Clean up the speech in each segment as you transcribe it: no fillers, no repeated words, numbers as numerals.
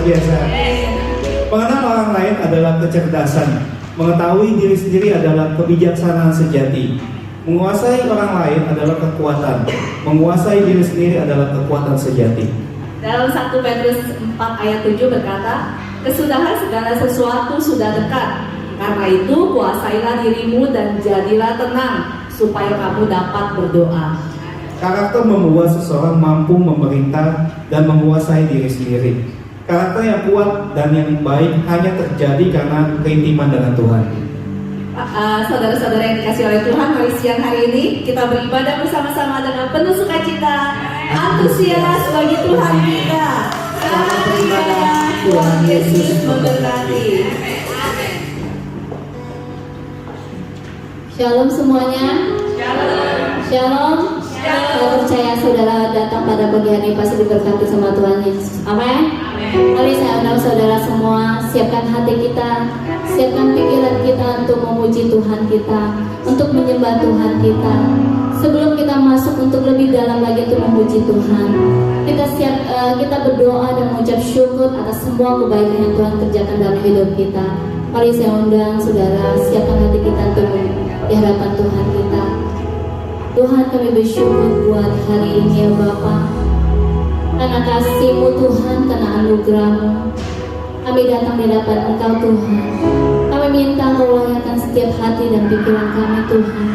Biasa. Mengenal orang lain adalah kecerdasan. Mengetahui diri sendiri adalah kebijaksanaan sejati. Menguasai orang lain adalah kekuatan. Menguasai diri sendiri adalah kekuatan sejati. Dalam 1 Petrus 4 ayat 7 berkata, kesudahan segala sesuatu sudah dekat. Karena itu kuasailah dirimu dan jadilah tenang, supaya kamu dapat berdoa. Karakter membuat seseorang mampu memerintah dan menguasai diri sendiri. Karakter yang kuat dan yang baik hanya terjadi karena keintiman dengan Tuhan. Saudara-saudara yang dikasih oleh Tuhan, mari siang hari ini kita beribadah bersama-sama dengan penuh sukacita, antusias bagi Tuhan kita. Selamat beribadah, Tuhan Yesus memberkati. Shalom semuanya. Shalom. Saya percaya saudara datang pada pagi hari ini pasti diberkati sama Tuhan Yesus. Amin. Mari saya undang saudara semua, siapkan hati kita, siapkan pikiran kita untuk memuji Tuhan kita, untuk menyembah Tuhan kita. Sebelum kita masuk untuk lebih dalam lagi untuk memuji Tuhan, kita berdoa dan mengucap syukur atas semua kebaikan yang Tuhan kerjakan dalam hidup kita. Mari saya undang saudara, siapkan hati kita untuk di hadapan Tuhan kita. Tuhan, kami bersyukur buat hari ini ya Bapa, karena kasih-Mu Tuhan, karena anugerah-Mu. Kami datang di hadapan Engkau Tuhan. Kami minta Engkau layakkan setiap hati dan pikiran kami Tuhan.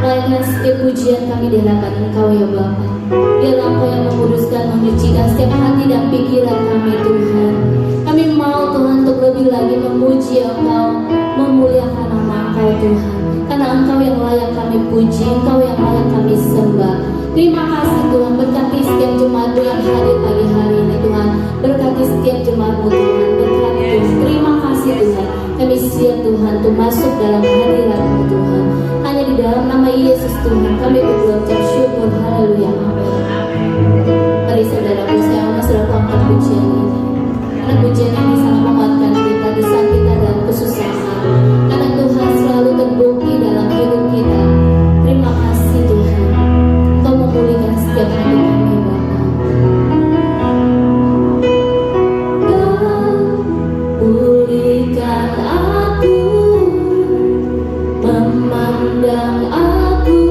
Layakkan setiap pujian kami di hadapan Engkau ya Bapa. Biarlah Engkau yang menguduskan, menyucikan setiap hati dan pikiran kami Tuhan. Kami mau Tuhan untuk lebih lagi memuji Engkau, memuliakan nama Engkau Tuhan. Karena Engkau yang layak kami puji, Engkau yang layak kami sembah. Terima kasih Tuhan, berkati setiap jemaat-Mu yang hadir pagi hari ini Tuhan. Berkati setiap jemaat-Mu Tuhan, berkati Tuhan. Terima kasih Tuhan, kami siap Tuhan untuk masuk dalam hadirat-Mu Tuhan. Hanya di dalam nama Yesus Tuhan kami berdoa ucap syukur, haleluya, amin. Mari saudaraku, saya mau saudaraku angkat pujian ini. Karena pujian ini sangat menguatkan kita di saat kita dalam kesusahan. Karena Tuhan selalu terbukti dalam hidup kita. Terima kasih Tuhan, Engkau memulihkan setiap hati kami Bapa. Kau pulihkan aku, memandang aku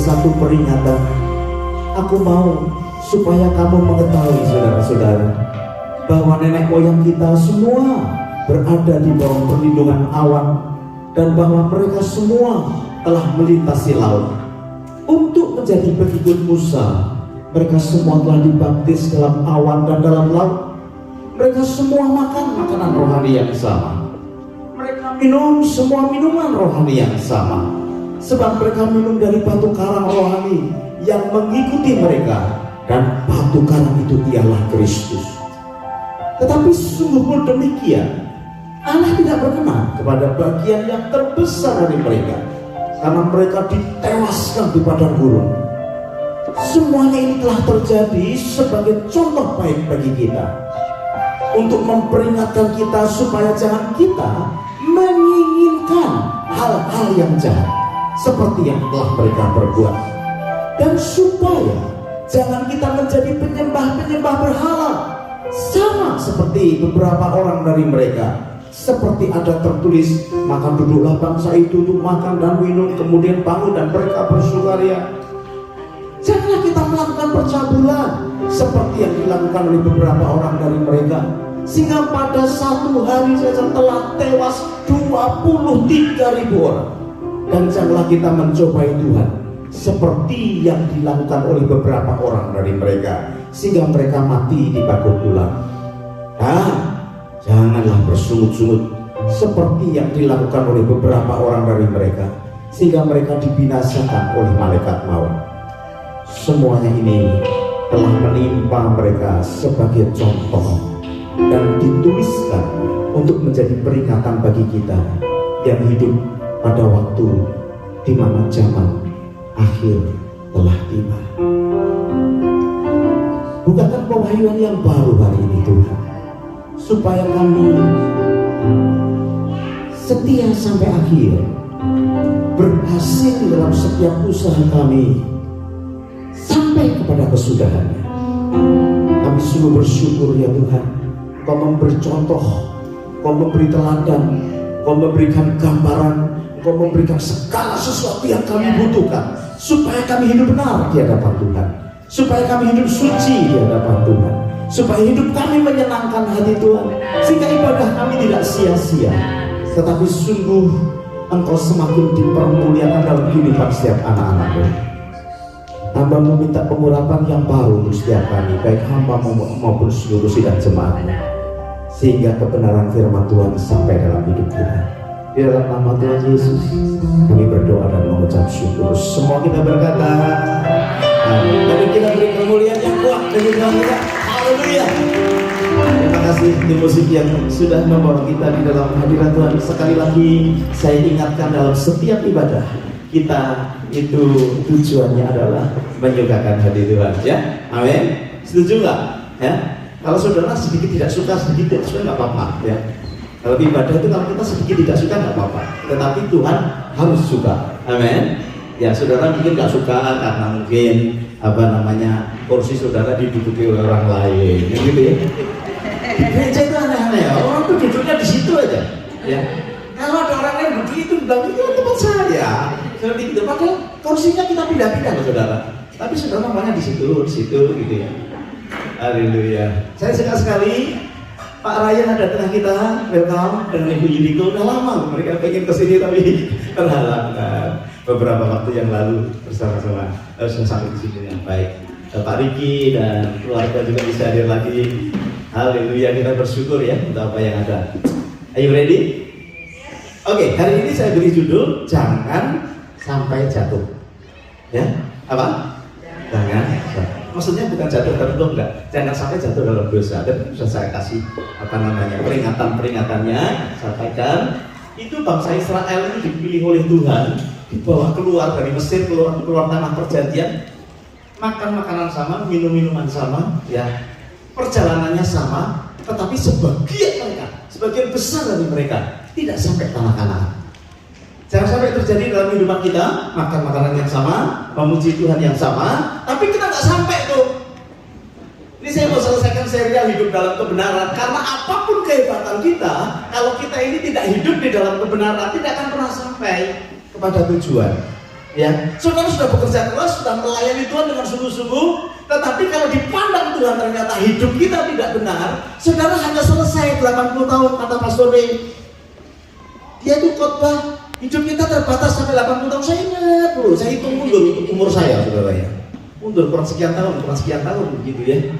satu peringatan. Aku mau supaya kamu mengetahui, saudara-saudara, bahwa nenek moyang kita semua berada di bawah perlindungan awan, dan bahwa mereka semua telah melintasi laut untuk menjadi pengikut Musa. Mereka semua telah dibaptis dalam awan dan dalam laut. Mereka semua makan makanan rohani yang sama. Mereka minum semua minuman rohani yang sama, sebab mereka minum dari batu karang rohani yang mengikuti mereka, dan batu karang itu ialah Kristus. Tetapi sungguh pun demikian, Allah tidak berkenan kepada bagian yang terbesar dari mereka, karena mereka ditewaskan di padang gurun. Semuanya ini telah terjadi sebagai contoh baik bagi kita, untuk memperingatkan kita supaya jangan kita menginginkan hal-hal yang jahat seperti yang telah mereka perbuat, dan supaya jangan kita menjadi penyembah-penyembah berhala sama seperti beberapa orang dari mereka. Seperti ada tertulis, maka duduklah bangsa itu untuk makan dan minum, kemudian bangun dan mereka bersukaria. Janganlah kita melakukan percabulan seperti yang dilakukan oleh beberapa orang dari mereka, sehingga pada satu hari saja telah tewas 23.000 orang. Dan janganlah kita mencobai Tuhan seperti yang dilakukan oleh beberapa orang dari mereka, sehingga mereka mati di bakul tulang. Janganlah bersungut-sungut seperti yang dilakukan oleh beberapa orang dari mereka, sehingga mereka dibinasakan oleh malaikat maut. Semuanya ini telah menimpa mereka sebagai contoh dan dituliskan untuk menjadi peringatan bagi kita yang hidup pada waktu di mana zaman akhir telah tiba. Bukakan pewahyuan yang baru hari ini Tuhan, supaya kami setia sampai akhir, berhasil dalam setiap usaha kami sampai kepada kesudahannya. Kami sungguh bersyukur ya Tuhan, Kau memberi contoh, Kau memberi teladan, Kau memberikan gambaran, Kau memberikan segala sesuatu yang kami butuhkan, supaya kami hidup benar di hadapan Tuhan, supaya kami hidup suci di hadapan Tuhan, supaya hidup kami menyenangkan hati Tuhan, sehingga ibadah kami tidak sia-sia, tetapi sungguh Engkau semakin dipermuliakan dalam kehidupan setiap anak-anak-Mu. Hamba meminta pengurapan yang baru untuk setiap kami, baik hamba maupun seluruh sidang jemaat, sehingga kebenaran firman Tuhan sampai dalam hidup kita. Di dalam nama Tuhan Yesus kami berdoa dan mengucap syukur. Semua kita berkata amin. Mari kita beri kemuliaan yang kuat bagi Tuhan kita. Haleluya. Terima kasih tim musik yang sudah membawa kita di dalam hadirat Tuhan. Sekali lagi saya ingatkan, dalam setiap ibadah kita itu tujuannya adalah menyukakan hati Tuhan, ya. Amin. Setuju nggak? Ya. Kalau saudara sedikit tidak suka, sedikit tidak suka nggak apa-apa, ya. Kalau ibadah itu kalau kita sedikit tidak suka nggak apa-apa, tetapi Tuhan harus suka. Amin. Ya, saudara mungkin nggak suka karena mungkin kursi saudara diduduki oleh orang lain, gitu ya. Di gereja itu aneh-aneh ya, orang tuh duduknya di situ aja, ya. Kalau ada orang lain duduk itu bilang itu tempat saya, seperti itu. Padahal kursinya kita pindah-pindah loh saudara. Tapi saudara namanya di situ, gitu ya. Haleluya. Saya suka sekali Pak Ryan ada tengah kita, welcome, dengan Ibu Yudiko. Udah lama mereka pengen kesini tapi terhalang beberapa waktu yang lalu bersama-sama. Sudah sampai di sini yang baik. Pak Riki dan keluarga juga bisa hadir lagi. Haleluya, kita bersyukur ya untuk apa yang ada. Are you ready? Oke, hari ini saya beri judul jangan sampai jatuh. Ya, apa? Jangan. Maksudnya bukan jatuh terbentuk, enggak. Jangan sampai jatuh dalam dosa. Dan sudah saya kasih peringatan-peringatannya, sampaikan. Itu bangsa Israel itu dipilih oleh Tuhan, dibawa keluar dari Mesir, keluar tanah perjanjian, makan makanan sama, minum minuman sama, ya. Perjalanannya sama, tetapi sebagian besar dari mereka tidak sampai tanah Kanaan. Jangan sampai terjadi dalam kehidupan kita, makan makanan yang sama, memuji Tuhan yang sama, tapi kita nggak sampai tuh. Ini saya mau selesaikan serial hidup dalam kebenaran, karena apapun kehebatan kita, kalau kita ini tidak hidup di dalam kebenaran, tidak akan pernah sampai kepada tujuan. Ya, saudara sudah bekerja keras, sudah melayani Tuhan dengan sungguh-sungguh, tetapi kalau dipandang Tuhan ternyata hidup kita tidak benar, saudara hanya selesai 80 tahun kata Pastor D. Dia itu khotbah, hidup kita terbatas sampai 80 tahun. Saya ingat dulu, saya hitung mundur untuk umur saya, saudara ya. Mundur kurang sekian tahun gitu ya.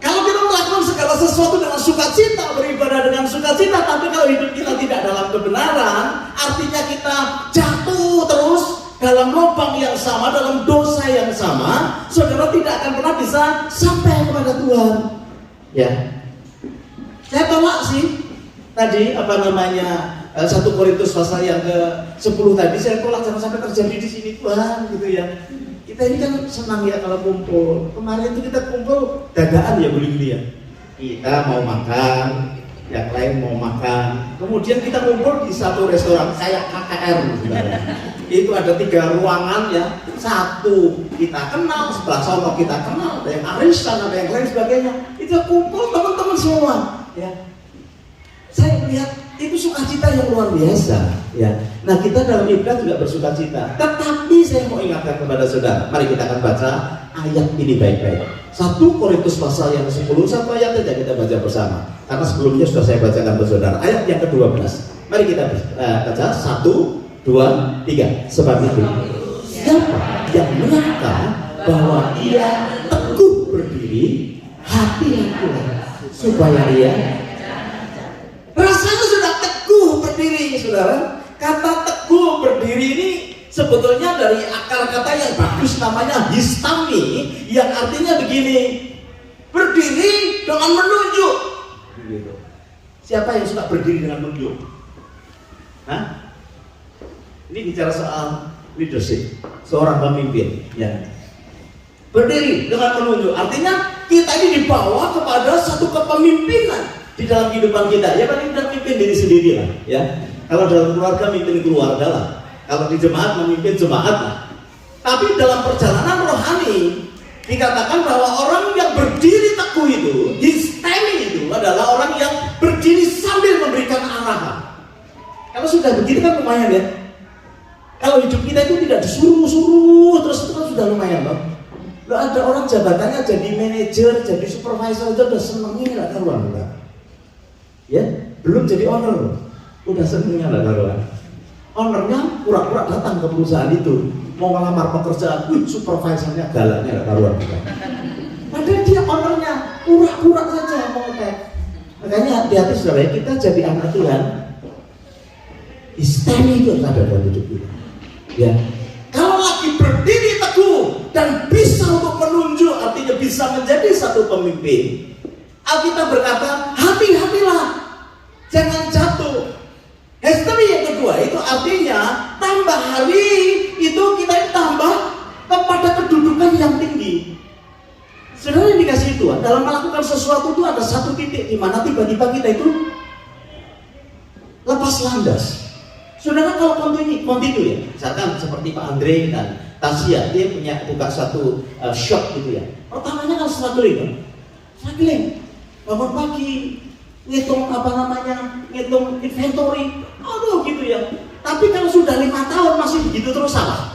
Kalau kita melakukan segala sesuatu dengan sukacita, beribadah dengan sukacita, tapi kalau hidup kita tidak dalam kebenaran, artinya kita jatuh terus dalam lubang yang sama, dalam dosa yang sama, saudara tidak akan pernah bisa sampai kepada Tuhan. Ya, saya tolak sih tadi 1 Korintus pasal yang ke-10 tadi, saya tolak jangan sampai terjadi di sini Tuhan, gitu ya. Kita ini kan senang ya kalau kumpul. Kemarin itu kita kumpul dadaan ya, boleh gitu ya. Kita mau makan, yang lain mau makan. Kemudian kita kumpul di satu restoran kayak KKR, saudara. Itu ada 3 ruangan ya. Satu kita kenal, sebelah sono kita kenal, ada yang arisan, ada yang lain sebagainya. Itu kumpul teman-teman semua. Ya. Saya melihat itu sukacita yang luar biasa. Ya. Nah, kita dalam ibadah juga bersukacita. Tetapi saya mau ingatkan kepada saudara, mari kita akan baca ayat ini baik-baik. 1 Korintus pasal yang ke-10, satu ayat saja kita baca bersama. Karena sebelumnya sudah saya bacakan ke saudara. Ayat yang ke-12. Mari kita baca 1, 2, 3. Sebab itu, siapa yang menyangka bahwa ia teguh berdiri, hati-hatilah supaya ia rasanya sudah teguh berdiri, saudara. Kata teguh berdiri ini sebetulnya dari akar kata yang bagus namanya histami, yang artinya begini, berdiri dengan menunjuk. Begitu. Siapa yang suka berdiri dengan menunjuk? Hah? Ini bicara soal leadership, seorang pemimpin. Ya. Berdiri dengan menunjuk, artinya kita ini dibawa kepada satu kepemimpinan di dalam kehidupan kita. Ya, paling tidak mimpin diri sendiri lah. Ya. Kalau dalam keluarga mimpin keluarga lah. Kalau di jemaat memimpin jemaat lah. Tapi dalam perjalanan rohani dikatakan bahwa orang yang berdiri teguh itu, histemi itu adalah orang yang berdiri sambil memberikan arahan. Kalau sudah begitu kan lumayan ya. Kalau hidup kita itu tidak disuruh-suruh terus itu kan sudah lumayan loh. Loh, ada orang jabatannya jadi manajer, jadi supervisor aja udah senengnya nggak karuan enggak. Ya, belum jadi owner. Udah senengnya nggak karuan. Ownernya pura-pura datang ke perusahaan itu mau ngelamar pekerjaan, supervisornya galaknya nggak karuan. Padahal dia ownernya pura-pura saja mau ngetek. Makanya hati-hati saudara, kita jadi anak Tuhan. Istemi itu ada dalam hidup kita. Ya, kalau lagi berdiri teguh dan bisa untuk menunjuk, artinya bisa menjadi satu pemimpin. Alkitab berkata, hati-hatilah, jangan jatuh. Histemi yang kedua itu artinya tambah hari itu kita tambah kepada kedudukan yang tinggi. Saudara yang dikasih Tuhan dalam melakukan sesuatu itu ada satu titik di mana tiba-tiba kita itu lepas landas. Saudara kalau kontinu ya, misalkan seperti Pak Andre dan Tasya, dia punya buka satu shop gitu ya. Pertamanya kan struggling, bangun pagi, ngitung ngitung inventory, aduh gitu ya. Tapi kalau sudah 5 tahun masih begitu terus salah.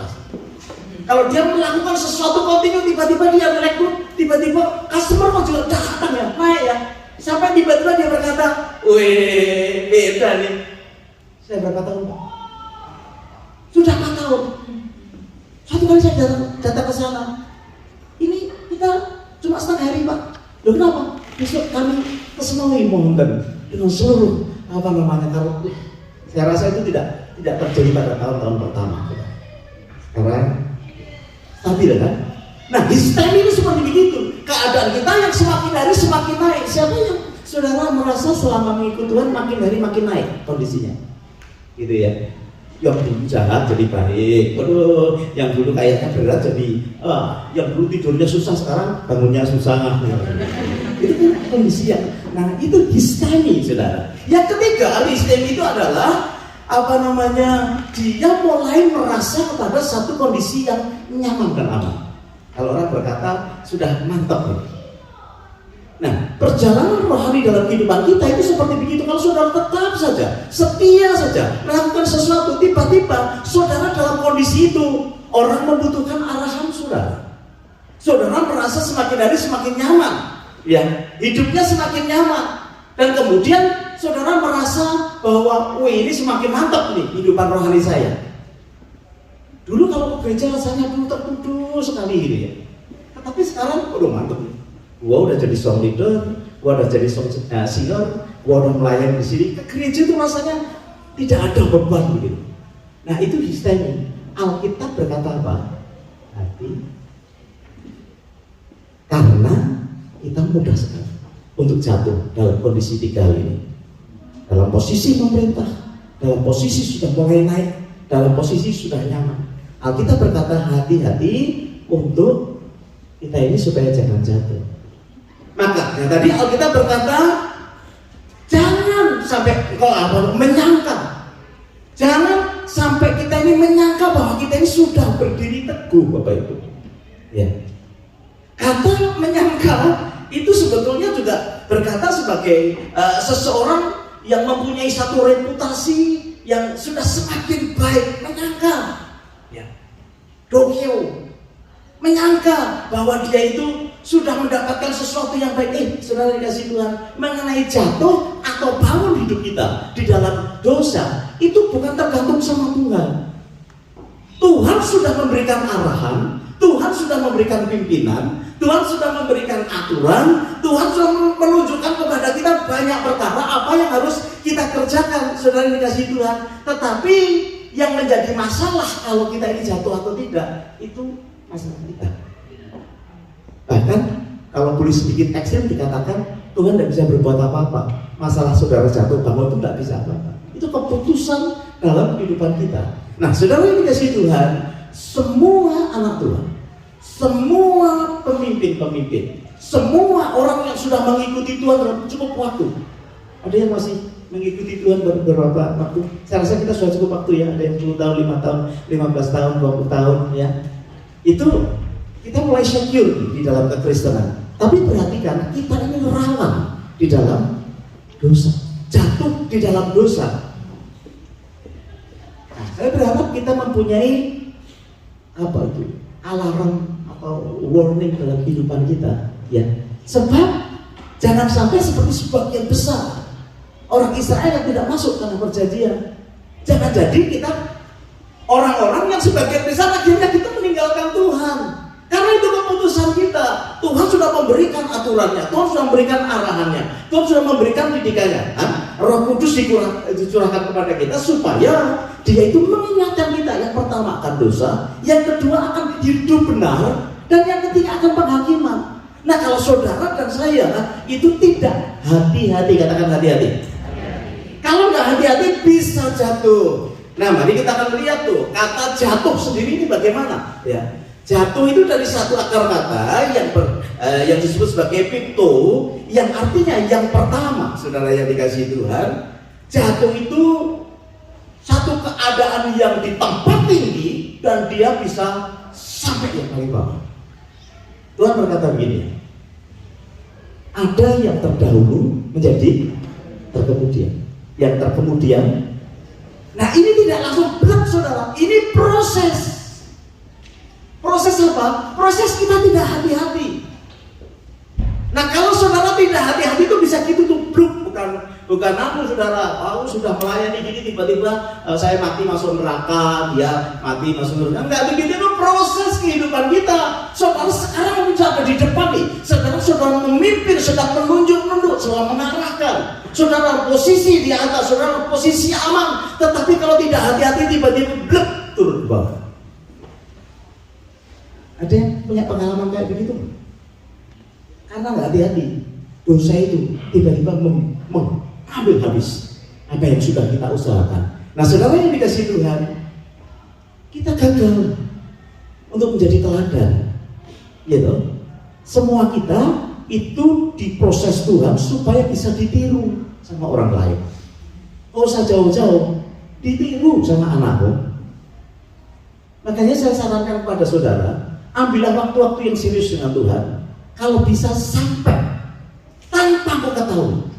Kalau dia melakukan sesuatu kontinu, tiba-tiba dia merekrut, tiba-tiba customer kok juga datang ya, naik ya. Sampai tiba-tiba dia berkata, wih beda nih. Saya berapa tahun Pak? Sudah 4 tahun. Satu kali saya datang ke sana. Ini kita cuma setengah hari Pak. Loh kenapa? Besok kami kesenangan mohonkan dengan seluruh kalau saya rasa itu tidak terjadi pada tahun-tahun pertama. Karena stabil kan? Nah, histemi ini seperti begitu. Keadaan kita yang semakin hari semakin naik. Siapa yang saudara merasa selama mengikuti Tuhan makin hari makin naik kondisinya? Gitu ya. Yang dulu jahat jadi baik. Waduh, yang dulu kayaknya berat jadi yang dulu tidurnya susah sekarang bangunnya susah. Itu kan kondisi yang, nah itu histemi saudara. Yang ketiga, histemi itu adalah dia mulai merasa kepada satu kondisi yang nyaman dan aman. Kalau orang berkata sudah mantap nih. Nah, perjalanan rohani dalam kehidupan kita itu seperti begitu. Kalau saudara tetap saja, setia saja melakukan sesuatu, tiba-tiba saudara dalam kondisi itu, orang membutuhkan arahan saudara. Saudara merasa semakin hari semakin nyaman, ya, hidupnya semakin nyaman, dan kemudian saudara merasa bahwa, wih, ini semakin mantap nih kehidupan rohani saya. Dulu kalau ke gereja rasanya dulu tertuduh sekali gitu ya. Tapi sekarang udah mantep nih. Gua udah jadi song leader, gua udah jadi song singer, gua udah melayani di sini. Ke gereja itu rasanya tidak ada beban gitu. Nah itu histemi. Alkitab berkata apa? Hati. Karena kita mudah sekali untuk jatuh dalam kondisi 3 hal ini. Dalam posisi memerintah, dalam posisi sudah mulai naik, dalam posisi sudah nyaman. Alkitab berkata hati-hati untuk kita ini supaya jangan jatuh. Maka yang tadi Alkitab berkata jangan sampai menyangka. Jangan sampai kita ini menyangka bahwa kita ini sudah berdiri teguh, Bapak Ibu. Ya. Kata menyangka itu sebetulnya juga berkata sebagai seseorang yang mempunyai satu reputasi yang sudah semakin baik. Menyangka, ya, dongeo, menyangka bahwa dia itu sudah mendapatkan sesuatu yang baik. Saudara dikasih Tuhan, mengenai jatuh atau bangun hidup kita di dalam dosa itu bukan tergantung sama Tuhan. Tuhan sudah memberikan arahan, Tuhan sudah memberikan pimpinan, Tuhan sudah memberikan aturan, Tuhan sudah menunjukkan kepada kita banyak perkara apa yang harus kita kerjakan, saudara dikasih Tuhan. Tetapi yang menjadi masalah kalau kita ini jatuh atau tidak, itu masalah kita. Bahkan kalau boleh sedikit ekstrim dikatakan Tuhan tidak bisa berbuat apa-apa. Masalah saudara jatuh bangun itu tidak bisa apa-apa. Itu keputusan dalam kehidupan kita. Nah, saudara yang dikasih Tuhan, semua anak Tuhan, semua pemimpin-pemimpin, semua orang yang sudah mengikuti Tuhan dalam cukup waktu. Ada yang masih mengikuti Tuhan beberapa waktu. Saya rasa kita sudah cukup waktu ya. Ada yang 10 tahun, 5 tahun, 15 tahun, 20 tahun ya. Itu kita mulai secure di dalam kekristenan. Tapi perhatikan, kita ini rawan di dalam dosa, jatuh di dalam dosa. Nah, saya berharap kita mempunyai apa itu? Alarm atau warning dalam kehidupan kita, ya. Sebab jangan sampai seperti sebagian besar orang Israel yang tidak masuk dalam perjanjian. Jangan jadi kita orang-orang yang sebagian besar akhirnya kita meninggalkan Tuhan. Karena itu keputusan kita. Tuhan sudah memberikan aturannya, Tuhan sudah memberikan arahannya, Tuhan sudah memberikan didikannya. Roh Kudus dicurahkan kepada kita supaya Dia itu mengingatkan kita. Yang pertama akan dosa, yang kedua akan hidup benar, dan yang ketiga akan penghakiman. Nah, kalau saudara dan saya itu tidak hati-hati, katakan hati-hati. Kalau nggak hati-hati bisa jatuh. Nah, mari kita akan lihat tuh kata jatuh sendiri ini bagaimana, ya. Jatuh itu dari satu akar kata yang disebut sebagai pipto, yang artinya yang pertama, saudara yang dikasihi Tuhan. Jatuh itu satu keadaan yang di tempat tinggi dan dia bisa sampai yang paling bawah. Tuhan berkata begini, ada yang terdahulu menjadi terkemudian, yang terkemudian. Nah, ini tidak langsung blak, saudara. Ini proses. Proses apa? Proses kita tidak hati-hati. Nah, kalau saudara tidak hati-hati itu bisa gitu tuh, bluk. Bukan aku, saudara, aku sudah melayani gini tiba-tiba saya mati masuk neraka, dia mati masuk neraka. Enggak begitu, itu proses kehidupan kita. Saudara sekarang mencapai di depan nih, saudara memimpin, sedang menunjuk-nunjuk, sedang mengarahkan. Saudara posisi di atas, saudara posisi aman. Tetapi kalau tidak hati-hati tiba-tiba bluk turun ke bawah. Ada yang punya pengalaman kayak begitu? Karena nggak hati-hati, dosa itu tiba-tiba mengambil habis apa yang sudah kita usahakan. Nah, saudara yang dikasih Tuhan, kita gagal untuk menjadi teladan, gitu. Semua kita itu diproses Tuhan supaya bisa ditiru sama orang lain. Gak usah jauh-jauh, ditiru sama anakmu. Makanya saya sarankan kepada saudara, ambillah waktu-waktu yang serius dengan Tuhan. Kalau bisa sampai tanpa kau ketahui,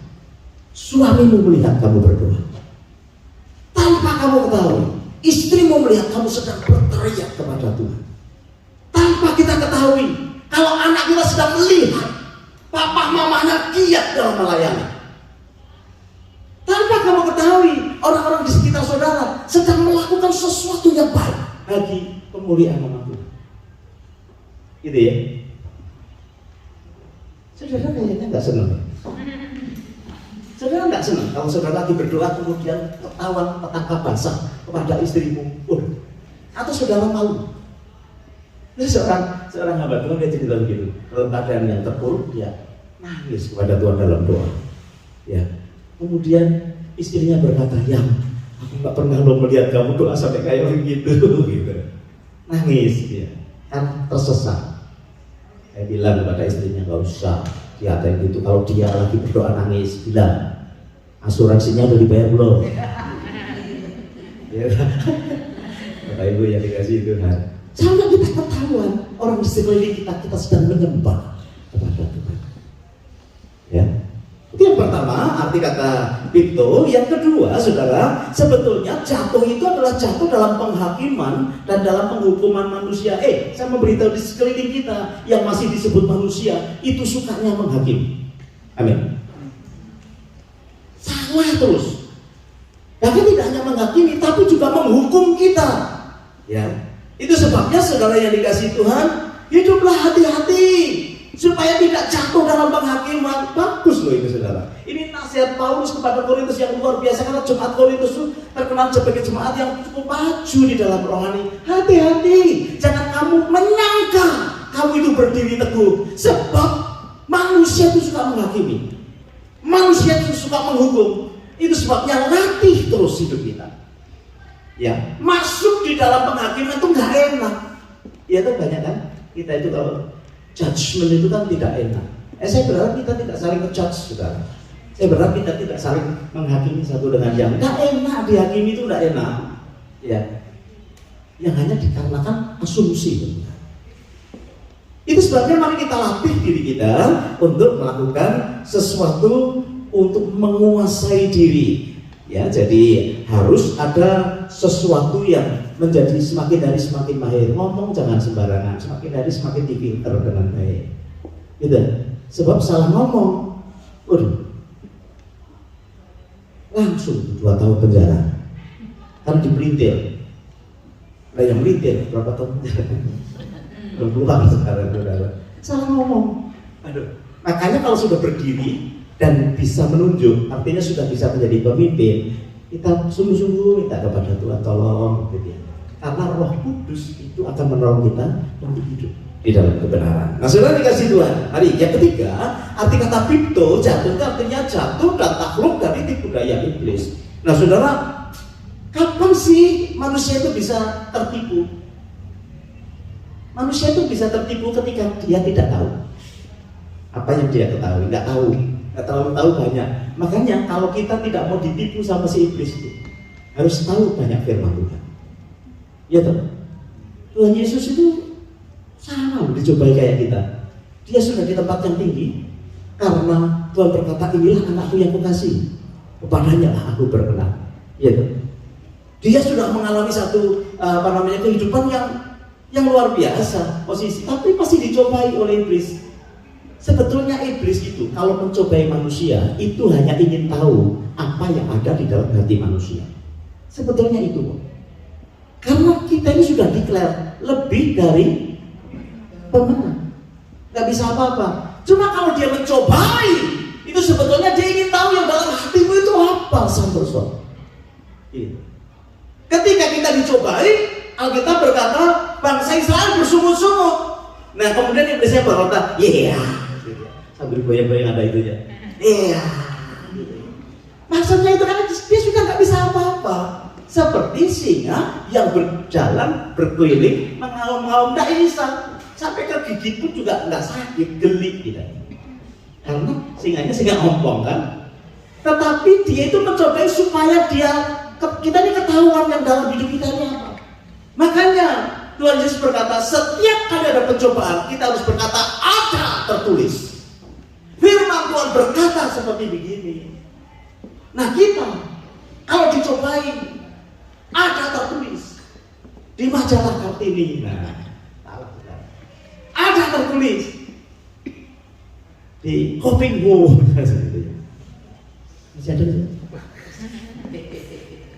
suamimu melihat kamu berdoa. Tanpa kamu ketahui, istrimu melihat kamu sedang berteriak kepada Tuhan. Tanpa kita ketahui, kalau anak kita sedang melihat papa mamanya giat dalam melayani. Tanpa kamu ketahui, orang-orang di sekitar saudara sedang melakukan sesuatu yang baik bagi pemulihan nama Tuhan. Gitu ya. Saudara kayaknya nggak senang. Saudara nggak senang kalau saudara lagi berdoa kemudian ketahuan petaka basah kepada istrimu, atau saudara malu. Ini seorang hamba Tuhan dia cerita begitu. Dalam keadaan yang terpuruk dia nangis kepada Tuhan dalam doa. Ya. Kemudian istrinya berkata, "Yang aku nggak pernah lo melihat kamu doa sampai kayak begitu." Gitu. Nangis dia, kan tersesat. Saya bilang kepada istrinya, "Nggak usah diatain gitu. Kalau dia lagi berdoa nangis, bilang asuransinya udah dibayar belum?" Ya, Bapak Ibu yang dikasih Tuhan. Sampai kita ketahuan orang di sekeliling kita sedang menyembah kepada Tuhan. Ya. Itu yang pertama, arti kata pipto. Yang kedua, saudara, sebetulnya jatuh itu adalah jatuh dalam penghakiman dan dalam penghukuman manusia. Saya memberitahu di sekeliling kita yang masih disebut manusia, itu sukanya menghakimi. Amin. Salah terus. Bahkan tidak hanya menghakimi, tapi juga menghukum kita. Ya, itu sebabnya saudara yang dikasih Tuhan, hiduplah hati-hati supaya tidak jatuh dalam penghakiman. Bagus loh ini saudara. Ini nasihat Paulus kepada Korintus yang luar biasa, karena jemaat Korintus itu terkenal sebagai jemaat yang cukup maju di dalam rohani. Hati-hati, jangan kamu menyangka kamu itu berdiri teguh, sebab manusia itu suka menghakimi, manusia itu suka menghukum. Itu sebabnya latih terus hidup kita. Ya, masuk di dalam penghakiman itu nggak enak. Ya itu banyak kan? Kita itu kalau judgment itu kan tidak enak. Saya berharap kita tidak saling ngejudge, saudara. Saya berharap kita tidak saling menghakimi satu dengan yang nggak enak. Dihakimi itu nggak enak. Ya, yang hanya dikarenakan asumsi. Itu sebabnya mari kita latih diri kita untuk melakukan sesuatu untuk menguasai diri. Ya, jadi harus ada sesuatu yang menjadi semakin hari semakin mahir. Ngomong jangan sembarangan, semakin hari semakin dipinter dengan baik. Gitu. Sebab salah ngomong, langsung 2 tahun penjara. Kan dipelintir. Nah yang melintir berapa tahun penjara? Belum keluar sekarang, saudara. Salah ngomong. Makanya kalau sudah berdiri dan bisa menunjuk, artinya sudah bisa menjadi pemimpin, kita sungguh-sungguh minta kepada Tuhan tolong, gitu ya. Karena Roh Kudus itu akan menolong kita untuk hidup di dalam kebenaran. Nah, saudara dikasih Tuhan. Hari yang ketiga, arti kata pipto, jatuh itu artinya jatuh dan takluk dari tipu daya iblis. Nah, saudara, kapan sih manusia itu bisa tertipu? Manusia itu bisa tertipu ketika dia tidak tahu apa yang dia ketahui, nggak tahu banyak. Makanya kalau kita tidak mau ditipu sama si iblis itu, harus tahu banyak firman Tuhan. Ya toh, Tuhan Yesus itu sama dicobai kayak kita. Dia sudah di tempat yang tinggi karena Tuhan berkata, "Inilah anakku yang kukasihi, kepadanya lah aku berkenan." Ya toh, dia sudah mengalami satu kehidupan yang luar biasa posisi, tapi masih dicobai oleh iblis. Sebetulnya iblis itu kalau mencobai manusia itu hanya ingin tahu apa yang ada di dalam hati manusia. Sebetulnya itu, karena kita ini sudah declare lebih dari pemenang, nggak bisa apa-apa. Cuma kalau dia mencobai, itu sebetulnya dia ingin tahu yang dalam hatimu itu apa, Santoso. Ketika kita dicobai, Alkitab berkata bangsa Israel bersungut-sungut. Nah kemudian iblisnya berkata, sambil goyang-goyang ada itunya. Maksudnya itu kan dia sudah nggak bisa apa-apa. Seperti singa yang berjalan berkeliling mengaum-ngaum, nggak bisa. Sampai ke gigit pun juga nggak sakit, geli gitu. Karena singa ompong kan. Tetapi dia itu mencoba supaya kita ini ketahuan yang dalam hidup kita ini apa. Makanya Tuhan Yesus berkata, setiap kali ada pencobaan kita harus berkata ada tertulis. Firman Tuhan berkata seperti begini. Nah kita kalau dicobai ada tertulis. di majalah Kartini. Nah, ada tertulis di Kopingho. Masih ada?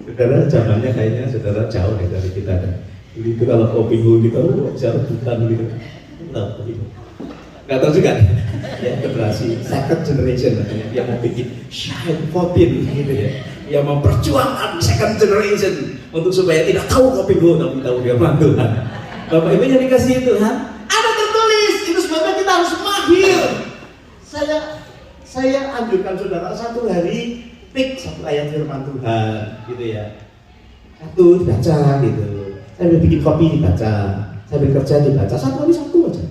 Saudara, zamannya kayaknya saudara jauh dari kita. Itu kalau Kopingho kita bisa rebutan gitu. Nggak tahu juga ya, generasi second generation yang mau bikin Shine Kopin gitu ya, yang memperjuangkan second generation untuk supaya tidak tahu Kopingho tapi tahu dia Tuhan. Bapak Ibu yang dikasihi Tuhan, ada tertulis, itu sebabnya kita harus mahir. Saya anjurkan saudara satu hari pick satu ayat firman Tuhan gitu ya, satu dibaca gitu. Saya bikin kopi dibaca, saya bekerja dibaca, satu hari satu aja.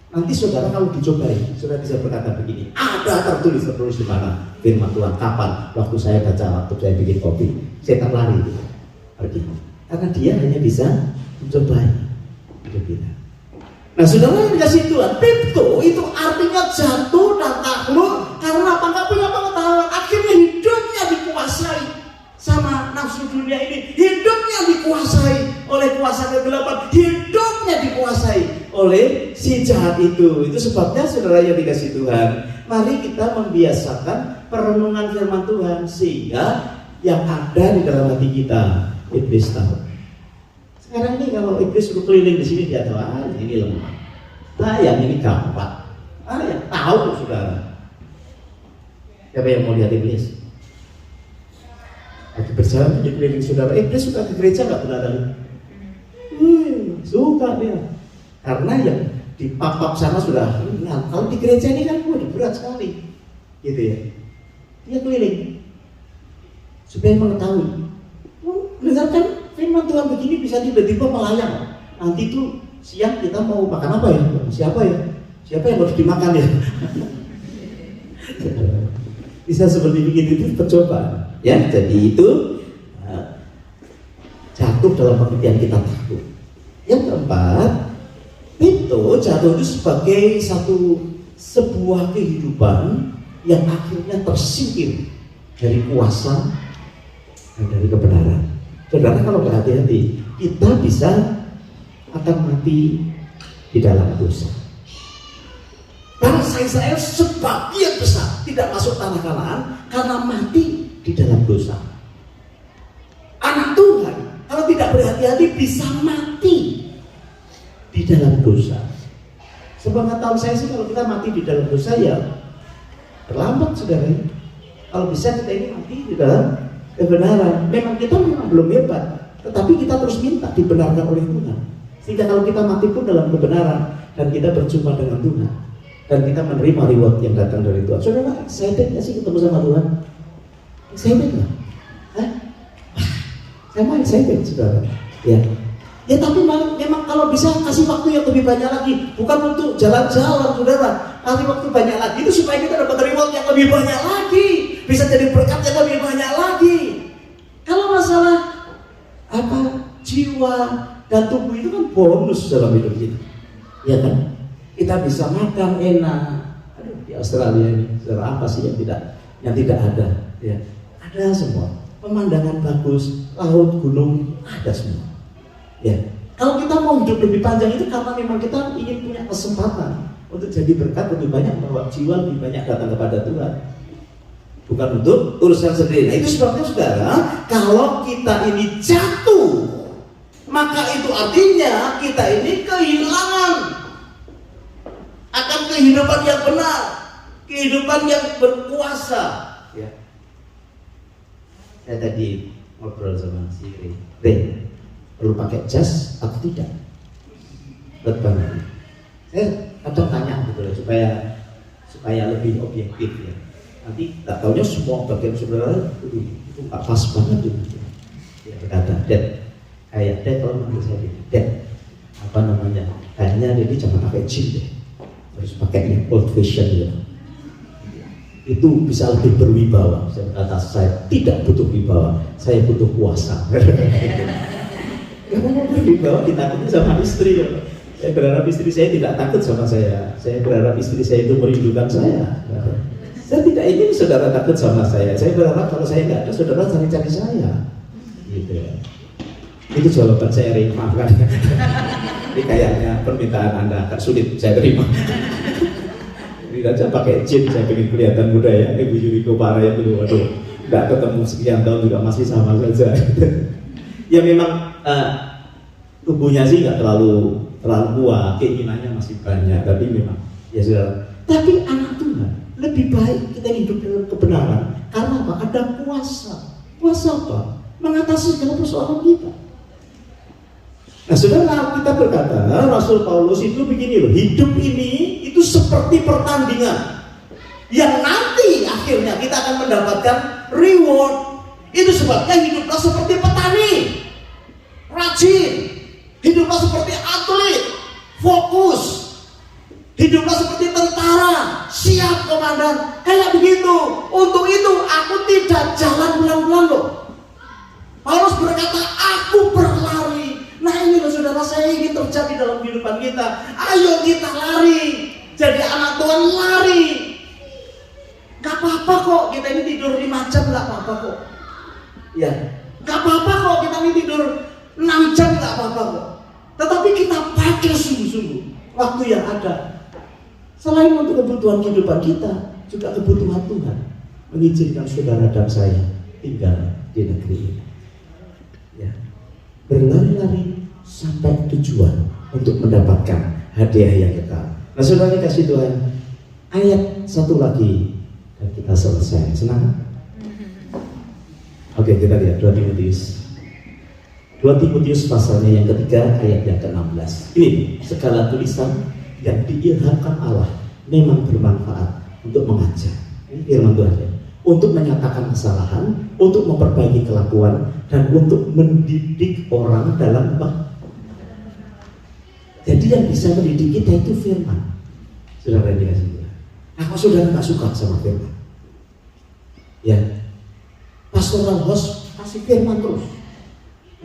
Nanti saudara kalau dicobai, saudara bisa berkata begini, ada tertulis di mana firman Tuhan, kapan? Waktu saya baca, waktu saya bikin kopi, setan lari gitu, pergi. Karena dia hanya bisa mencobai hidup kita. Nah saudara yang dikasih Tuhan, Pipto itu artinya jatuh dan takluk karena apa? Nggak punya pengetahuan. Akhirnya hidupnya dikuasai sama nafsu dunia ini, hidupnya dikuasai oleh kuasa kegelapan, hidupnya dikuasai oleh si jahat itu. Itu sebabnya saudara yang dikasih Tuhan, mari kita membiasakan perenungan firman Tuhan sehingga yang ada di dalam hati kita, iblis tahu. Sekarang ini kalau iblis suruh keliling di sini dia tahu, ini lemah, yang ini gampang, yang tahu saudara. Siapa yang mau lihat iblis? Lagi berjalan di keliling saudara, iblis suka ke gereja nggak pernah ada? Suka dia, karena yang di pap-pap sana sudah ringan. Kalau di gereja ini kan berat sekali, gitu ya. Dia keliling supaya mengetahui. Dengarkan firman Tuhan begini bisa tiba-tiba melayang. Nanti tuh siang kita mau makan apa ya? Siapa ya? Siapa yang harus dimakan ya? Bisa seperti begitu, itu percobaan. Ya, jadi itu jatuh dalam pengertian kita takut. Yang keempat, itu jatuh itu sebagai sebuah kehidupan yang akhirnya tersingkir dari kuasa dan dari kebenaran. Saudara kalau berhati-hati, kita bisa akan mati di dalam dosa. Karena saya sebagian besar tidak masuk tanah Kanaan karena mati di dalam dosa. Anak Tuhan kalau tidak berhati-hati bisa mati di dalam dosa. Sepengetahuan saya sih kalau kita mati di dalam dosa ya terlambat saudara. Kalau bisa kita ini mati di dalam kebenaran. Memang kita belum hebat, tetapi kita terus minta dibenarkan oleh Tuhan. Sehingga kalau kita mati pun dalam kebenaran dan kita berjumpa dengan Tuhan dan kita menerima reward yang datang dari Tuhan. Saudara, excited nggak sih ketemu sama Tuhan? Excited nggak? Saya mau excited saudara. Ya tapi memang kalau bisa kasih waktu yang lebih banyak lagi, bukan untuk jalan-jalan saudara, kasih waktu banyak lagi itu supaya kita dapat reward yang lebih banyak lagi, bisa jadi berkat yang lebih banyak lagi. Kalau masalah jiwa dan tubuh itu kan bonus dalam hidup kita, ya kan? Kita bisa makan enak. Aduh, di Australia ini saudara, apa sih yang tidak ada? Ya, ada semua. Pemandangan bagus, laut, gunung, ada semua. Ya, kalau kita mau hidup lebih panjang itu karena memang kita ingin punya kesempatan untuk jadi berkat lebih banyak, bahwa jiwa lebih banyak datang kepada Tuhan, bukan untuk urusan sendiri. Nah itu sebabnya saudara, kalau kita ini jatuh, maka itu artinya kita ini kehilangan akan kehidupan yang benar, kehidupan yang berkuasa. Ya. Saya tadi ngobrol sama si Ray, perlu pakai jas atau tidak? Betul. Saya kadang tanya gitu loh, supaya lebih objektif ya. Nanti tak taunya semua bagian saudara itu nggak pas banget gitu. Ya berkata, Dad, kalau manggil saya Dad, apa namanya? Kayaknya dia jangan pakai jeans deh, harus pakai yang old fashion ya. Itu bisa lebih berwibawa. Saya berkata, saya tidak butuh wibawa, saya butuh kuasa. Karena mau berwibawa ditakutnya sama istri ya. Saya berharap istri saya tidak takut sama saya. Saya berharap istri saya itu merindukan saya. Saya tidak ingin saudara takut sama saya. Saya berharap kalau saya nggak ada, saudara cari-cari saya. Gitu ya. Itu jawaban saya, Ri, maafkan. Ini kayaknya permintaan Anda agak sulit saya terima. Ini aja pakai jin, saya pengen kelihatan muda ya. Ibu Yuriko parah ya dulu, waduh, nggak ketemu sekian tahun juga masih sama saja. Ya memang tubuhnya sih nggak terlalu kuat, keinginannya masih banyak, tapi memang ya sudah. Tapi anak Tuhan lebih baik kita hidup dalam kebenaran karena apa? Ada kuasa. Kuasa apa? Mengatasi segala persoalan kita. Nah, saudara, kita berkata, Rasul Paulus itu begini loh, hidup ini itu seperti pertandingan yang nanti akhirnya kita akan mendapatkan reward. Itu sebabnya hiduplah seperti petani, rajin, hiduplah seperti atlet, fokus, hiduplah seperti tentara, siap komandan, kayak begitu. Untuk itu aku tidak jalan pelan-pelan loh. Paulus berkata, aku berlari. Nah ini loh saudara, saya ingin terjadi dalam kehidupan kita. Ayo kita lari, jadi anak Tuhan lari. Gak apa-apa kok kita ini tidur 5 jam, gak apa-apa kok. Ya, gak apa-apa kok kita ini tidur 6 jam, gak apa-apa kok. Tetapi kita pakai sungguh-sungguh waktu yang ada. Selain untuk kebutuhan kehidupan kita, juga kebutuhan Tuhan mengizinkan saudara dan saya tinggal di negeri ini. Ya, berlari-lari sampai tujuan untuk mendapatkan hadiah yang kekal. Nah, saudara kasih Tuhan, ayat satu lagi dan kita selesai. Senang? Oke, kita lihat 2 Timotius. 2 Timotius pasalnya yang ketiga ayat yang ke-16. Ini segala tulisan yang diilhamkan Allah memang bermanfaat untuk mengajar. Ini firman Tuhan ya. Untuk menyatakan kesalahan, untuk memperbaiki kelakuan, dan untuk mendidik orang dalam apa? Jadi yang bisa mendidik kita itu firman. Saudara yang dikasih Tuhan. Aku saudara nggak suka sama firman. Ya, pastoral host kasih firman terus.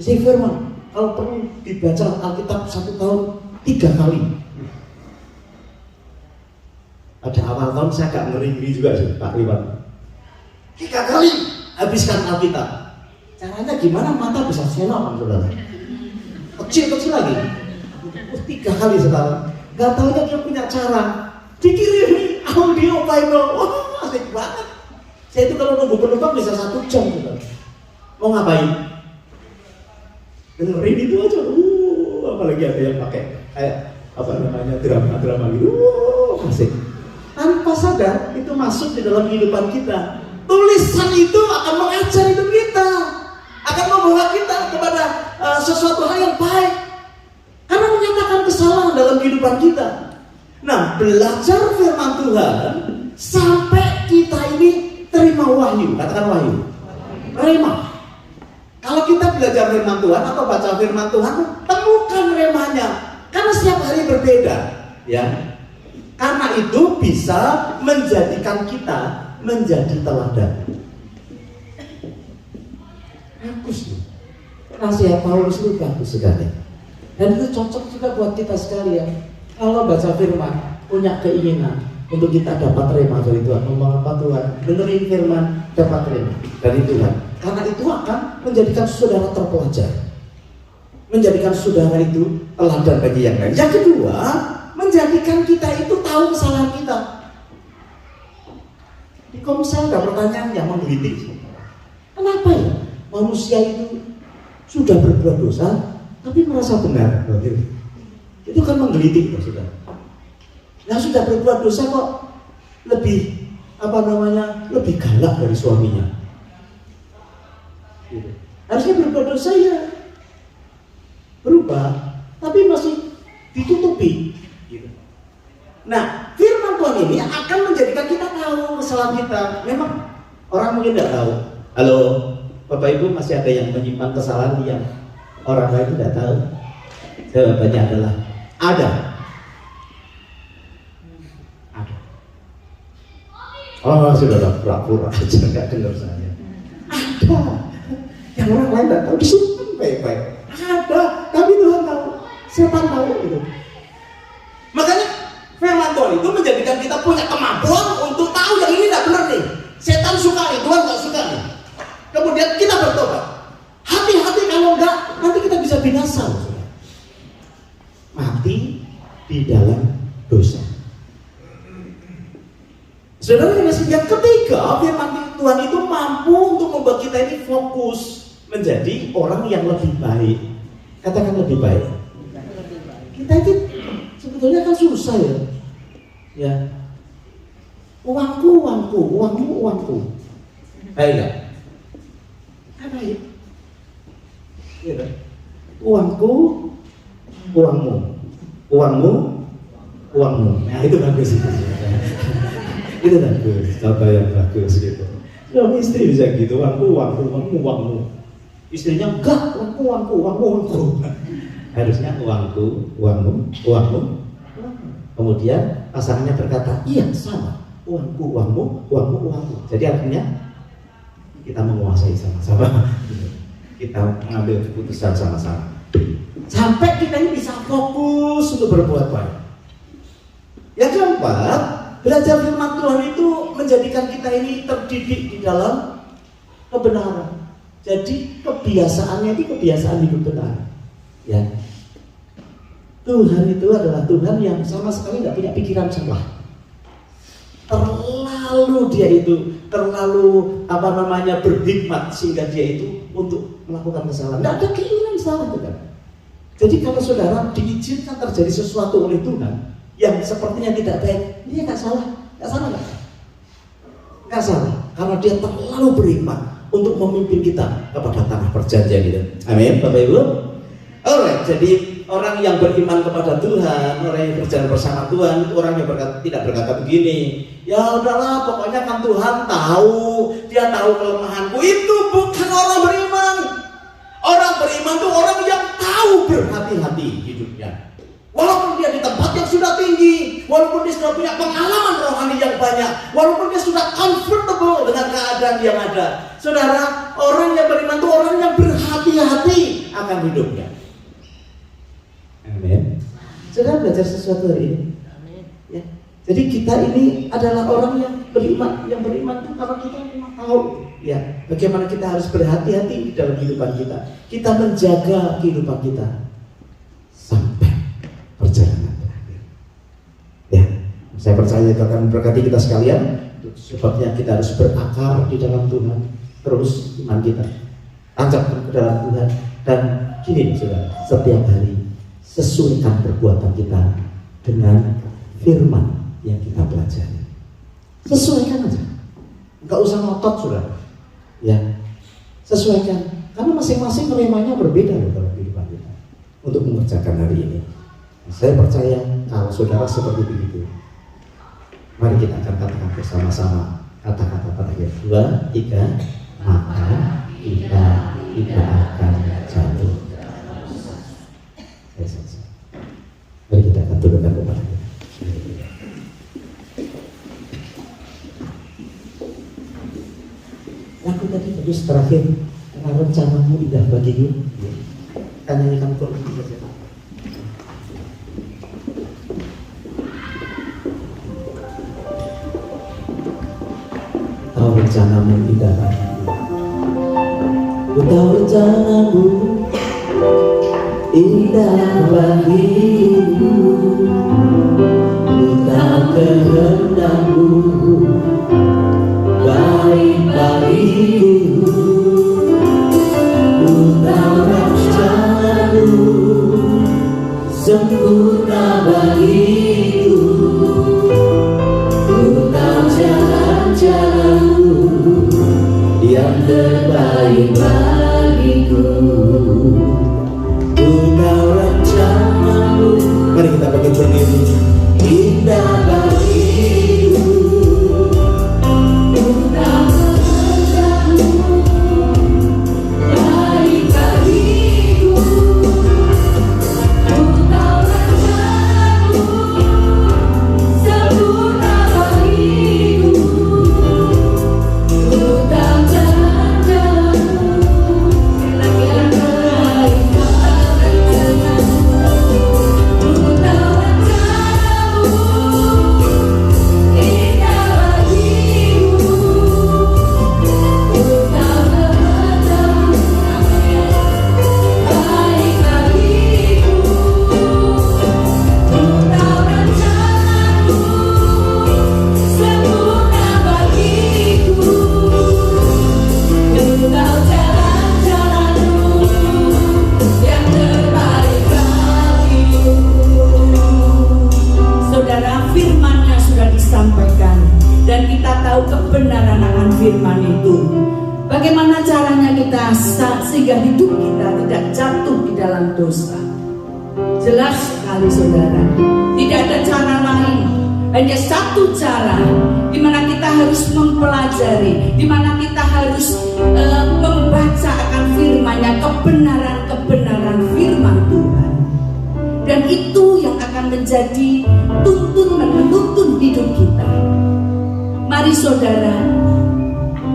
Kasih firman. Kalau perlu dibaca Alkitab 1 tahun 3 kali. Pada awal tahun saya agak ngeri-ngeri juga sih Pak Iwan. 3 kali habiskan Alkitab. Caranya gimana? Mata bisa senok kan saudara. Kecil-kecil lagi. 3 kali setahun. Gak taunya dia punya cara. Dikirim audio Bible. Wah, asik banget. Saya itu kalau nunggu penumpang bisa 1 jam saudara. Mau ngapain? Dengerin itu aja. Apalagi ada yang pakai kayak apa namanya drama gitu. Asik. Tanpa sadar itu masuk di dalam kehidupan kita. Tulisan itu akan mengajar hidup kita, akan membawa kita kepada sesuatu hal yang baik, karena menyatakan kesalahan dalam kehidupan kita. Nah, belajar firman Tuhan sampai kita ini terima wahyu. Katakan wahyu. Rema. Kalau kita belajar firman Tuhan atau baca firman Tuhan, temukan remanya, karena setiap hari berbeda, ya. Karena itu bisa menjadikan kita menjadi teladan. Bagus nih. Nasihat Paulus itu bagus sekali. Dan itu cocok juga buat kita sekalian. Kalau baca firman, punya keinginan untuk kita dapat rema dari Tuhan. Ngomong apa Tuhan? Dengerin firman, dapat rema dari Tuhan. Karena itu akan menjadikan saudara terpelajar. Menjadikan saudara itu teladan bagi yang lain. Yang kedua, menjadikan kita itu tahu kesalahan kita. Di Komsel ada pertanyaan yang menggelitik. Kenapa ya manusia itu sudah berbuat dosa tapi merasa benar? Itu kan menggelitik, saudara. Yang sudah berbuat dosa kok lebih lebih galak dari suaminya. Harusnya berbuat dosa ya berubah, tapi masih ditutupi. Nah, firman Tuhan ini akan menjadikan kita tahu kesalahan kita. Memang orang mungkin tidak tahu. Halo, Bapak Ibu, masih ada yang menyimpan kesalahan yang orang lain tidak tahu? Jawabannya adalah ada. Ada. Oh, sudah pura-pura aja nggak dengar saya. Ada. Yang orang lain tidak tahu, disimpan baik-baik. Ada, tapi Tuhan tahu. Setan tahu itu. Makanya firman Tuhan itu menjadikan kita punya kemampuan untuk tahu yang ini tidak benar nih. Setan suka nih, Tuhan nggak suka nih. Kemudian kita bertobat. Hati-hati Nanti kalau enggak, nanti kita bisa binasa loh, saudara. Mati di dalam dosa. Saudara yang ketiga, firman Tuhan itu mampu untuk membuat kita ini fokus menjadi orang yang lebih baik. Katakan lebih baik. Kita itu sebetulnya kan susah ya. Ya. Uangku, uangmu. Baik enggak? Baik. Ya, kan? Uangku, uangmu. Nah, itu bagus itu. Itu bagus, contoh yang bagus gitu. Suami istri bisa gitu, uangmu. Istrinya enggak, uangku. Harusnya uangmu. Kemudian pasangannya berkata, iya sama, uangmu. Jadi artinya kita menguasai sama-sama. Kita mengambil keputusan sama-sama. Sampai kita ini bisa fokus untuk berbuat baik. Yang keempat, belajar firman Tuhan itu menjadikan kita ini terdidik di dalam kebenaran. Jadi kebiasaannya itu kebiasaan hidup benar. Ya. Tuhan itu adalah Tuhan yang sama sekali tidak punya pikiran salah. Terlalu berhikmat sehingga dia itu untuk melakukan kesalahan. Tidak ada keinginan salah, bukan? Jadi kalau saudara diizinkan terjadi sesuatu oleh Tuhan yang sepertinya tidak baik, dia nggak salah, nggak salah, karena dia terlalu berhikmat untuk memimpin kita kepada tanah perjanjian itu. Amin, Bapak Ibu. Alright, jadi orang yang beriman kepada Tuhan, orang yang berjalan bersama Tuhan, itu orang yang tidak berkata begini, ya udahlah, pokoknya kan Tuhan tahu, dia tahu kelemahanku. Itu bukan orang beriman. Orang beriman itu orang yang tahu berhati-hati hidupnya. Walaupun dia di tempat yang sudah tinggi, walaupun dia sudah punya pengalaman rohani yang banyak, walaupun dia sudah comfortable dengan keadaan yang ada. Saudara, orang yang beriman itu orang yang berhati-hati akan hidupnya. Amin. Saudara belajar sesuatu hari ini. Ya. Jadi kita ini adalah orang yang beriman itu karena kita memang tahu ya bagaimana kita harus berhati-hati di dalam kehidupan kita. Kita menjaga kehidupan kita sampai perjalanan terakhir. Ya, saya percaya itu akan memberkati kita sekalian. Sebabnya kita harus berakar di dalam Tuhan, terus iman kita tancapkan ke dalam Tuhan. Dan gini saudara, setiap hari sesuaikan perbuatan kita dengan firman yang kita pelajari. Sesuaikan aja, nggak usah ngotot saudara. Ya, sesuaikan, karena masing-masing remanya berbeda loh dalam kehidupan kita untuk mengerjakan hari ini. Saya percaya kalau saudara seperti begitu, mari kita akan katakan bersama-sama kata-kata terakhir 2, 3, maka kita tidak akan jatuh. Mari kita akan tundukkan kepada kita. Lagu tadi bagus terakhir, karena rencanamu indah bagiku. Kan nyanyikan kok saja. Tahu rencanamu indah bagiku. Ku tahu rencanamu indah bagiku. Ku tahu kehendakmu baik bagiku. Ku tahu rencanamu sempurna bagiku. Ku tahu jalan-jalanmu yang terbaik bagiku. Ku tahu rencanamu. Mari kita pakai berdiri. Indah bagiku. Ku tahu rencanamu baik bagiku. Ku tahu rencanamu sempurna bagiku. Ku tahu jalan-jalanmu yang terbaik bagiku. Ku tahu rencanamu firman itu. Bagaimana caranya kita sehingga hidup kita tidak jatuh di dalam dosa? Jelas sekali saudara, tidak ada cara lain. Hanya satu cara, di mana kita harus mempelajari, di mana kita harus membaca akan firman-Nya, kebenaran-kebenaran firman Tuhan. Dan itu yang akan menjadi menuntun hidup kita. Mari saudara,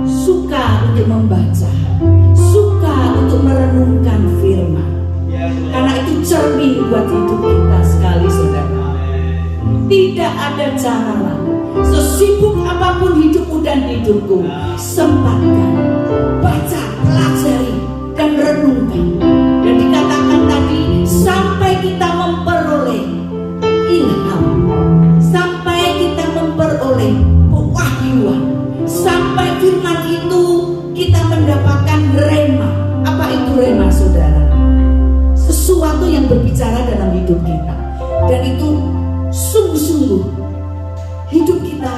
suka untuk membaca, suka untuk merenungkan firman, karena itu cermin buat hidup kita sekali saudara. Tidak ada cara lain. Sesibuk apapun hidupmu dan hidupku, sempatkan baca, pelajari, dan renungkan. Dan dikatakan tadi, sampai kita memperoleh ilham, sampai kita memperoleh pewahyuan, sampai firman itu kita mendapatkan rema. Apa itu rema saudara? Sesuatu yang berbicara dalam hidup kita, dan itu sungguh-sungguh hidup kita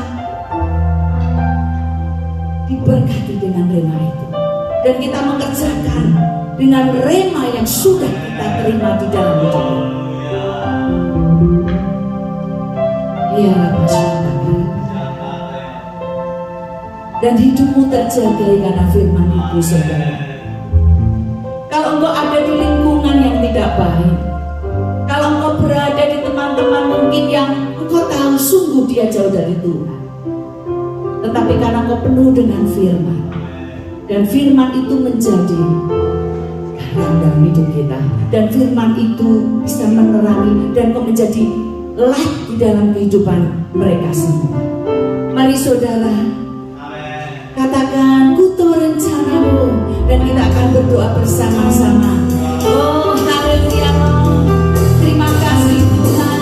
diberkati dengan rema itu, dan kita mengerjakan dengan rema yang sudah kita terima di dalam hidup kita. Ya Rabbah, dan hidupmu terjaga karena firman itu saudara. Kalau engkau ada di lingkungan yang tidak baik, kalau engkau berada di teman-teman mungkin yang engkau tahu sungguh dia jauh dari Tuhan, tetapi karena engkau penuh dengan firman, dan firman itu menjadi garam dalam hidup kita, dan firman itu bisa menerangi dan menjadi light di dalam kehidupan mereka semua. Mari saudara, katakan, ku tahu rencanamu, dan kita akan berdoa bersama-sama. Oh haleluya, terima kasih Tuhan.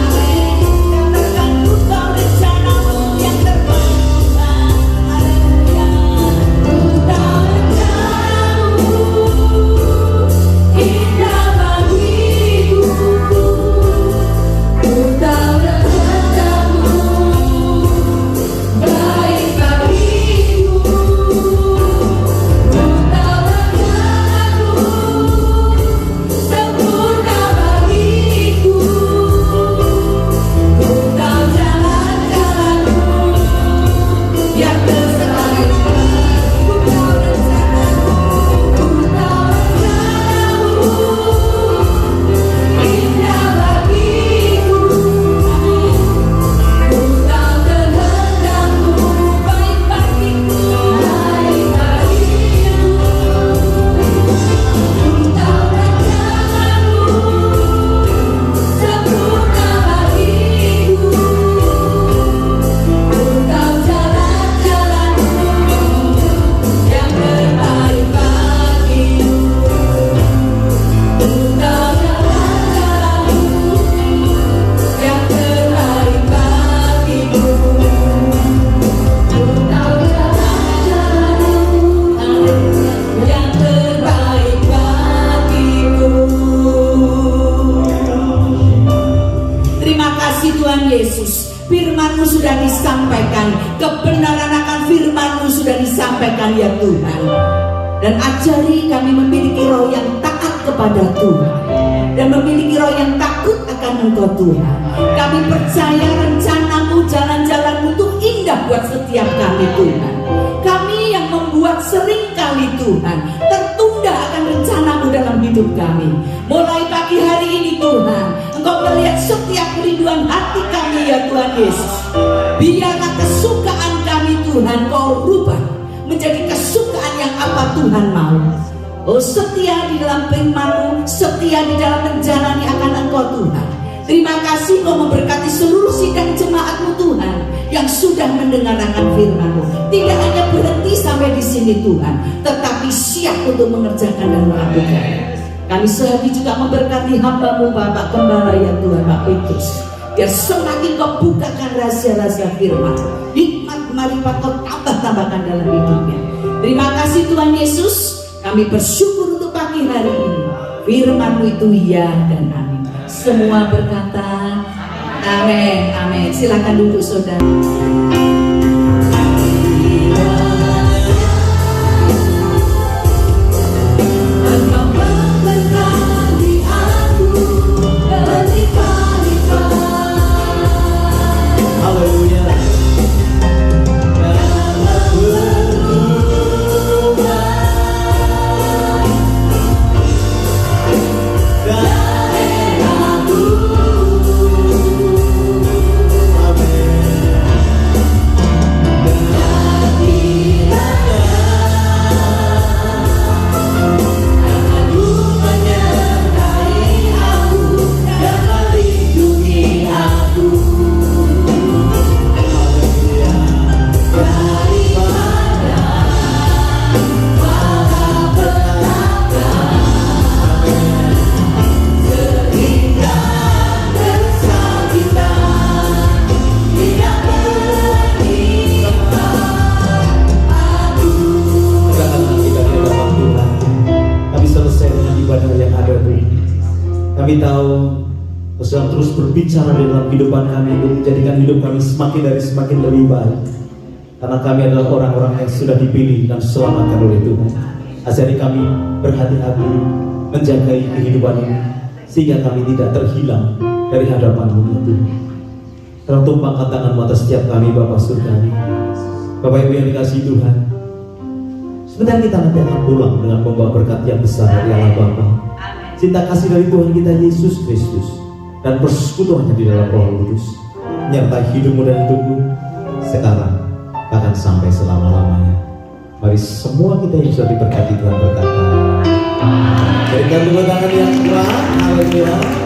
Amin. Katakan, ku tahu rencanamu yang terbaik Tuhan. Haleluya. Ku tahu rencanamu indah bagiku. Ku tahu rencanamu baik bagiku. Ku tahu rencanamu sempurna bagiku. Ku tahu jalan-jalanmu yang terbaik. Ku tahu rencanamu, ku tahu rencanamu indah bagiku. Ku tahu kehendakmu baik bagiku, baik bagiku. Ku tahu rencanamu sempurna bagiku. Ku tahu jalan-jalanmu yang terbaik bagiku. Ku tahu jalan-jalanmu yang terbaik bagiku. Ku tahu jalan-jalanmu yang terbaik bagiku. Terima kasih Tuhan Yesus, firman-Mu sudah disampaikan, kebenaran akan firman-Mu sudah disampaikan ya Tuhan. Dan ajari kami memiliki roh yang taat kepada Tuhan, dan memiliki roh yang takut akan Engkau Tuhan. Kami percaya rencana-Mu, jalan-jalan-Mu itu indah buat setiap kami Tuhan. Kami yang membuat seringkali Tuhan tertunda akan rencana-Mu dalam hidup kami. Mulai pagi hari ini Tuhan, Engkau melihat setiap kerinduan hati kami ya Tuhan Yesus. Biarlah kesukaan kami Tuhan Kau rubah menjadi kesukaan yang apa Tuhan mau. Oh setia di dalam firman-Mu, setia di dalam menjalani akan Engkau Tuhan. Terima kasih Kau memberkati seluruh sidang jemaat-Mu Tuhan yang sudah mendengarkan firman-Mu. Tidak hanya berhenti sampai di sini Tuhan, tetapi siap untuk mengerjakan dan melakukan. Kami sehari juga memberkati hamba-Mu Bapak Gembala ya Tuhan, Pak Petrus. Biar semakin Kau bukakan rahasia-rahasia firman, hikmat marifat Kau tambah-tambahkan dalam hidupnya. Terima kasih Tuhan Yesus. Kami bersyukur untuk pagi hari ini. Firman-Mu itu ya dan amin. Semua berkata amin, amin. Silakan duduk saudara. Kami tahu Kau sedang terus berbicara di dalam kehidupan kami untuk menjadikan hidup kami semakin lebih baik. Karena kami adalah orang-orang yang sudah dipilih dan diselamatkan oleh Tuhan. Ajari kami berhati-hati menjaga kehidupan ini sehingga kami tidak terhilang dari hadapan-Mu ya Tuhan. Tolong tumpangkan tangan-Mu atas setiap kami Bapa surgawi. Bapak Ibu yang dikasihi Tuhan, sebentar kita nanti akan pulang dengan membawa berkat yang besar dari Allah Bapa, cinta kasih dari Tuhan kita Yesus Kristus, dan persekutuannya di dalam Roh Kudus menyertai hidupmu dan hidupku sekarang bahkan sampai selama-lamanya. Mari semua kita yang sudah diberkati Tuhan berkata, berikan tepuk tangan yang kuat, haleluya.